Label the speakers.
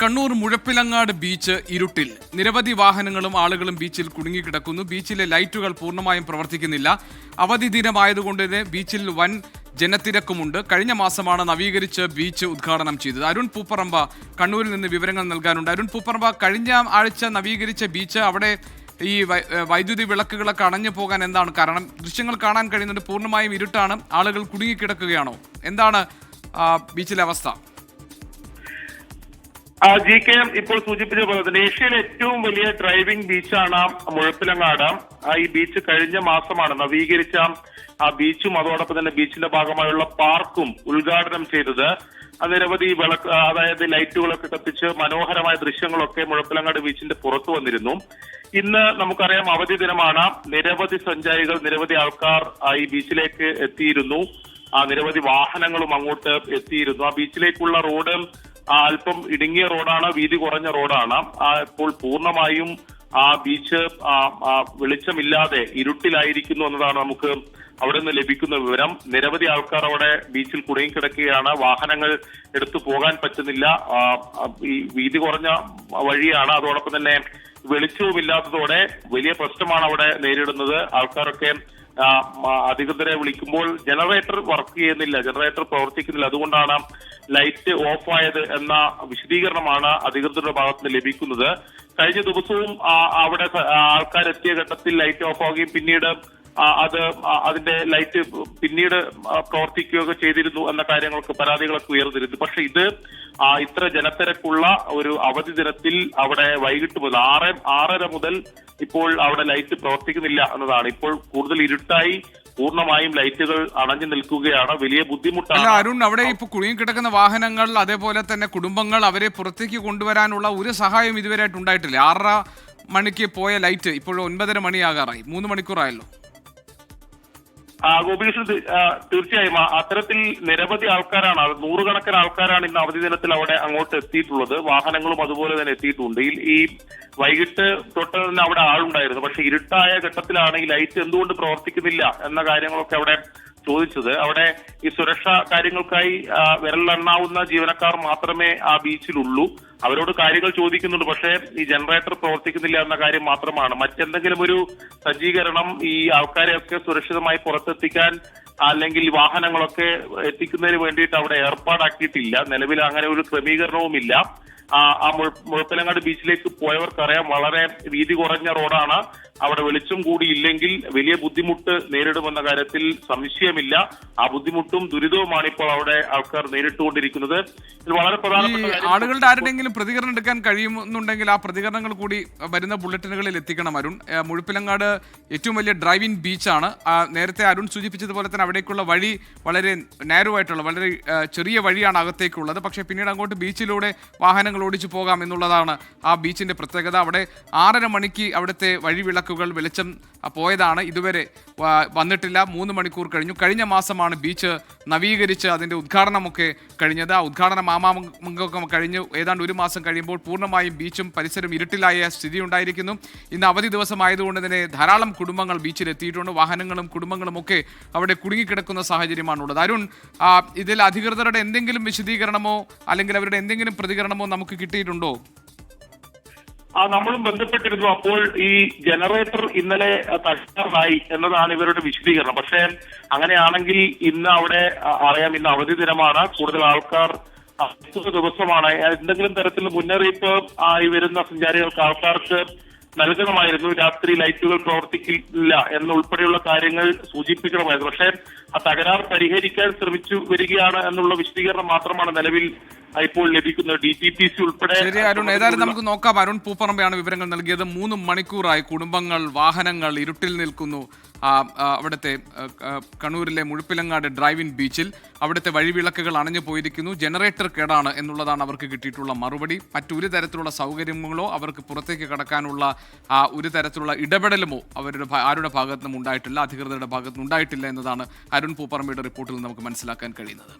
Speaker 1: Kannur Muzhappilangad beach ഇരുട്ടിൽ. നിരവധി വാഹനങ്ങളും ആളുകളും ബീച്ചിൽ കുടുങ്ങിക്കിടക്കുന്നു. ബീച്ചിലെ ലൈറ്റുകൾ പൂർണ്ണമായും പ്രവർത്തിക്കുന്നില്ല. അവധി ദിനമായതുകൊണ്ട് തന്നെ ബീച്ചിൽ വൻ ജനത്തിരക്കുമുണ്ട്. കഴിഞ്ഞ മാസമാണ് നവീകരിച്ച് ബീച്ച് ഉദ്ഘാടനം ചെയ്തത്. അരുൺ പൂപ്പറമ്പ കണ്ണൂരിൽ നിന്ന് വിവരങ്ങൾ നൽകാനുണ്ട്. അരുൺ പൂപ്പറമ്പ, കഴിഞ്ഞ ആഴ്ച നവീകരിച്ച ബീച്ച്, അവിടെ ഈ വൈദ്യുതി വിളക്കുകളൊക്കെ അണഞ്ഞു പോകാൻ എന്താണ് കാരണം? ദൃശ്യങ്ങൾ കാണാൻ കഴിയുന്നുണ്ട്, പൂർണ്ണമായും ഇരുട്ടാണ്, ആളുകൾ കുടുങ്ങിക്കിടക്കുകയാണോ? എന്താണ് ബീച്ചിലെ അവസ്ഥ?
Speaker 2: ജി കെ ഇപ്പോൾ സൂചിപ്പിച്ച പോലെ തന്നെ ഏഷ്യയിലെ ഏറ്റവും വലിയ ഡ്രൈവിംഗ് ബീച്ചാണ് മുഴപ്പിലങ്ങാട്. ഈ ബീച്ച് കഴിഞ്ഞ മാസമാണ് നവീകരിച്ച ബീച്ചും അതോടൊപ്പം തന്നെ ബീച്ചിന്റെ ഭാഗമായുള്ള പാർക്കും ഉദ്ഘാടനം ചെയ്തത്. നിരവധി അതായത് ലൈറ്റുകളൊക്കെ കത്തിച്ച് മനോഹരമായ ദൃശ്യങ്ങളൊക്കെ മുഴപ്പിലങ്ങാട് ബീച്ചിന്റെ പുറത്തു വന്നിരുന്നു. ഇന്ന് നമുക്കറിയാം അവധി ദിനമാണ്. നിരവധി സഞ്ചാരികൾ, നിരവധി ആൾക്കാർ ഈ ബീച്ചിലേക്ക് എത്തിയിരുന്നു. നിരവധി വാഹനങ്ങളും അങ്ങോട്ട് എത്തിയിരുന്നു. ആ ബീച്ചിലേക്കുള്ള റോഡ് അല്പം ഇടുങ്ങിയ റോഡാണ്, വീതി കുറഞ്ഞ റോഡാണ്. ഇപ്പോൾ പൂർണ്ണമായും ആ ബീച്ച് വെളിച്ചമില്ലാതെ ഇരുട്ടിലായിരിക്കുന്നു എന്നതാണ് നമുക്ക് അവിടെ നിന്ന് ലഭിക്കുന്ന വിവരം. നിരവധി ആൾക്കാർ അവിടെ ബീച്ചിൽ കുടുങ്ങിക്കിടക്കുകയാണ്. വാഹനങ്ങൾ എടുത്തു പോകാൻ പറ്റുന്നില്ല. ഈ വീതി കുറഞ്ഞ വഴിയാണ്, അതോടൊപ്പം തന്നെ വെളിച്ചവുമില്ലാത്തതോടെ വലിയ പ്രശ്നമാണ് അവിടെ നേരിടുന്നത്. ആൾക്കാരൊക്കെ അധികൃതരെ വിളിക്കുമ്പോൾ ജനറേറ്റർ വർക്ക് ചെയ്യുന്നില്ല, ജനറേറ്റർ പ്രവർത്തിക്കുന്നില്ല, അതുകൊണ്ടാണ് ലൈറ്റ് ഓഫ് ആയത് എന്ന വിശദീകരണമാണ് അധികൃതരുടെ ഭാഗത്ത് നിന്ന് ലഭിക്കുന്നത്. കഴിഞ്ഞ ദിവസവും അവിടെ ആൾക്കാരെത്തിയ ഘട്ടത്തിൽ ലൈറ്റ് ഓഫ് ആവുകയും പിന്നീട് അതിന്റെ ലൈറ്റ് പിന്നീട് പ്രവർത്തിക്കുകയൊക്കെ ചെയ്തിരുന്നു എന്ന കാര്യങ്ങൾക്ക് പരാതികളൊക്കെ ഉയർന്നിരുന്നു. പക്ഷെ ഇത് ഇത്ര ജനത്തിരക്കുള്ള ഒരു അവധി ദിനത്തിൽ അവിടെ വൈകിട്ട് മുതൽ 6:30 മുതൽ ഇപ്പോൾ അവിടെ ലൈറ്റ് പ്രവർത്തിക്കുന്നില്ല എന്നതാണ്. ഇപ്പോൾ കൂടുതൽ ഇരുട്ടായി, പൂർണ്ണമായും ലൈറ്റുകൾ അണഞ്ഞു നിൽക്കുകയാണ്. വലിയ ബുദ്ധിമുട്ടാണ്.
Speaker 1: അരുൺ, അവിടെ ഇപ്പൊ കുടുങ്ങിക്കിടക്കുന്ന വാഹനങ്ങൾ, അതേപോലെ തന്നെ കുടുംബങ്ങൾ, അവരെ പുറത്തേക്ക് കൊണ്ടുവരാനുള്ള ഒരു സഹായം ഇതുവരെയായിട്ട് ഉണ്ടായിട്ടില്ല. 6:30 മണിക്ക് പോയ ലൈറ്റ് ഇപ്പോൾ 9:30 മണിയാകാറായി, 3 മണിക്കൂറായല്ലോ.
Speaker 2: ഗോപികൃഷ്ണൻ, തീർച്ചയായും അത്തരത്തിൽ നിരവധി ആൾക്കാരാണ്, നൂറുകണക്കിന് ആൾക്കാരാണ് ഇന്ന് അവധി ദിനത്തിൽ അവിടെ അങ്ങോട്ട് എത്തിയിട്ടുള്ളത്. വാഹനങ്ങളും അതുപോലെ തന്നെ എത്തിയിട്ടുണ്ട്. ഈ വൈകിട്ട് തൊട്ട് തന്നെ അവിടെ ആളുണ്ടായിരുന്നു. പക്ഷെ ഇരുട്ടായ ഘട്ടത്തിലാണ് ഈ ലൈറ്റ് എന്തുകൊണ്ട് പ്രവർത്തിക്കുന്നില്ല എന്ന കാര്യങ്ങളൊക്കെ അവിടെ ചോദിച്ചത്. അവിടെ ഈ സുരക്ഷാ കാര്യങ്ങൾക്കായി വിരലെണ്ണാവുന്ന ജീവനക്കാർ മാത്രമേ ആ ബീച്ചിലുള്ളൂ. അവരോട് കാര്യങ്ങൾ ചോദിക്കുന്നുണ്ട്, പക്ഷേ ഈ ജനറേറ്റർ പ്രവർത്തിക്കുന്നില്ല എന്ന കാര്യം മാത്രമാണ്. മറ്റെന്തെങ്കിലും ഒരു സജ്ജീകരണം ഈ ആൾക്കാരെയൊക്കെ സുരക്ഷിതമായി പുറത്തെത്തിക്കാൻ അല്ലെങ്കിൽ വാഹനങ്ങളൊക്കെ എത്തിക്കുന്നതിന് വേണ്ടിയിട്ട് അവിടെ ഏർപ്പാടാക്കിയിട്ടില്ല. നിലവിൽ അങ്ങനെ ഒരു ക്രമീകരണവുമില്ല. മുഴപ്പിലങ്ങാട് ബീച്ചിലേക്ക് പോയവർക്കറിയാം, വളരെ വീതി കുറഞ്ഞ റോഡാണ്. അവിടെ വെളിച്ചം കൂടി ഇല്ലെങ്കിൽ വലിയ ബുദ്ധിമുട്ട് നേരിടുമെന്ന കാര്യത്തിൽ സംശയമില്ല. ആ ബുദ്ധിമുട്ടും ദുരിതവുമാണ് ഇപ്പോൾ അവിടെ ആൾക്കാർ നേരിട്ടുകൊണ്ടിരിക്കുന്നത്. ഇത് വളരെ പ്രധാനപ്പെട്ട
Speaker 1: ആളുകളുടെ ആരുടെയെങ്കിലും പ്രതികരണം എടുക്കാൻ കഴിയുന്നുണ്ടെങ്കിൽ ആ പ്രതികരണങ്ങൾ കൂടി വരുന്ന ബുള്ളറ്റിനുകളിൽ എത്തിക്കണം. അരുൺ, മുഴപ്പിലങ്ങാട് ഏറ്റവും വലിയ ഡ്രൈവിംഗ് ബീച്ചാണ്. നേരത്തെ അരുൺ സൂചിപ്പിച്ചതുപോലെ തന്നെ അവിടേക്കുള്ള വഴി വളരെ നാരോ ആയിട്ടുള്ള, വളരെ ചെറിയ വഴിയാണ് അകത്തേക്കുള്ളത്. പക്ഷേ പിന്നീട് അങ്ങോട്ട് ബീച്ചിലൂടെ വാഹനങ്ങൾ ഓടിച്ചു പോകാം എന്നുള്ളതാണ് ആ ബീച്ചിന്റെ പ്രത്യേകത. അവിടെ 6:30 മണിക്ക് അവിടുത്തെ വഴിവിളക്കുകൾ വെളിച്ചം പോയതാണ്, ഇതുവരെ വന്നിട്ടില്ല. 3 മണിക്കൂർ കഴിഞ്ഞു. കഴിഞ്ഞ മാസമാണ് ബീച്ച് നവീകരിച്ച് അതിന്റെ ഉദ്ഘാടനമൊക്കെ കഴിഞ്ഞത്. ആ ഉദ്ഘാടന മാമാങ്കമൊക്കെ കഴിഞ്ഞ് ഏതാണ്ട് 1 മാസം കഴിയുമ്പോൾ പൂർണ്ണമായും ബീച്ചും പരിസരം ഇരുട്ടിലായ സ്ഥിതി ഉണ്ടായിരിക്കുന്നു. ഇന്ന് അവധി ദിവസമായതുകൊണ്ട് തന്നെ ധാരാളം കുടുംബങ്ങൾ ബീച്ചിൽ എത്തിയിട്ടുണ്ട്. വാഹനങ്ങളും കുടുംബങ്ങളും ഒക്കെ അവിടെ കുടുങ്ങിക്കിടക്കുന്ന സാഹചര്യമാണുള്ളത്. അരുൺ, ഇതിൽ അധികൃതരുടെ എന്തെങ്കിലും വിശദീകരണമോ അല്ലെങ്കിൽ അവരുടെ എന്തെങ്കിലും പ്രതികരണമോ നമുക്ക് കിട്ടിയിട്ടുണ്ടോ?
Speaker 2: നമ്മളും ബന്ധപ്പെട്ടിരുന്നു. അപ്പോൾ ഈ ജനറേറ്റർ ഇന്നലെ തകരാറായി എന്നതാണ് ഇവരുടെ വിശദീകരണം. പക്ഷേ അങ്ങനെയാണെങ്കിൽ ഇന്ന് അവിടെ അറിയാം, ഇന്ന് അവധി ദിനമാണ്, കൂടുതൽ ആൾക്കാർ ദിവസമാണ്. എന്തെങ്കിലും തരത്തിൽ മുന്നറിയിപ്പ് ഈ വരുന്ന സഞ്ചാരികൾക്ക്, ആൾക്കാർക്ക് നൽകണമായിരുന്നു. രാത്രി ലൈറ്റുകൾ പ്രവർത്തിക്കില്ല എന്നുൾപ്പെടെയുള്ള കാര്യങ്ങൾ സൂചിപ്പിക്കണമായിരുന്നു. പക്ഷേ ആ തകരാർ പരിഹരിക്കാൻ ശ്രമിച്ചു വരികയാണ് എന്നുള്ള വിശദീകരണം മാത്രമാണ് നിലവിൽ ഇപ്പോൾ ലഭിക്കുന്നത്. DTPC ഉൾപ്പെടെ.
Speaker 1: ശരി അരുൺ, ഏതായാലും നമുക്ക് നോക്കാം. അരുൺ പൂപ്പറമ്പയാണ് വിവരങ്ങൾ നൽകിയത്. 3 മണിക്കൂറായി കുടുംബങ്ങൾ, വാഹനങ്ങൾ ഇരുട്ടിൽ നിൽക്കുന്നു. അവിടുത്തെ കണ്ണൂരിലെ മുഴപ്പിലങ്ങാട് ഡ്രൈവിംഗ് ബീച്ചിൽ അവിടുത്തെ വഴിവിളക്കുകൾ അണഞ്ഞു പോയിരിക്കുന്നു. ജനറേറ്റർ കേടാണ് എന്നുള്ളതാണ് അവർക്ക് കിട്ടിയിട്ടുള്ള മറുപടി. മറ്റൊരു തരത്തിലുള്ള സൗകര്യങ്ങളോ അവർക്ക് പുറത്തേക്ക് കടക്കാനുള്ള ഒരു തരത്തിലുള്ള ഇടപെടലുമോ ആരുടെ ഭാഗത്തുനിന്നും ഉണ്ടായിട്ടില്ല, അധികൃതരുടെ ഭാഗത്തുനിന്ന് ഉണ്ടായിട്ടില്ല എന്നതാണ് അരുൺ പൂപ്പറമ്പയുടെ റിപ്പോർട്ടിൽ നമുക്ക് മനസ്സിലാക്കാൻ കഴിയുന്നത്.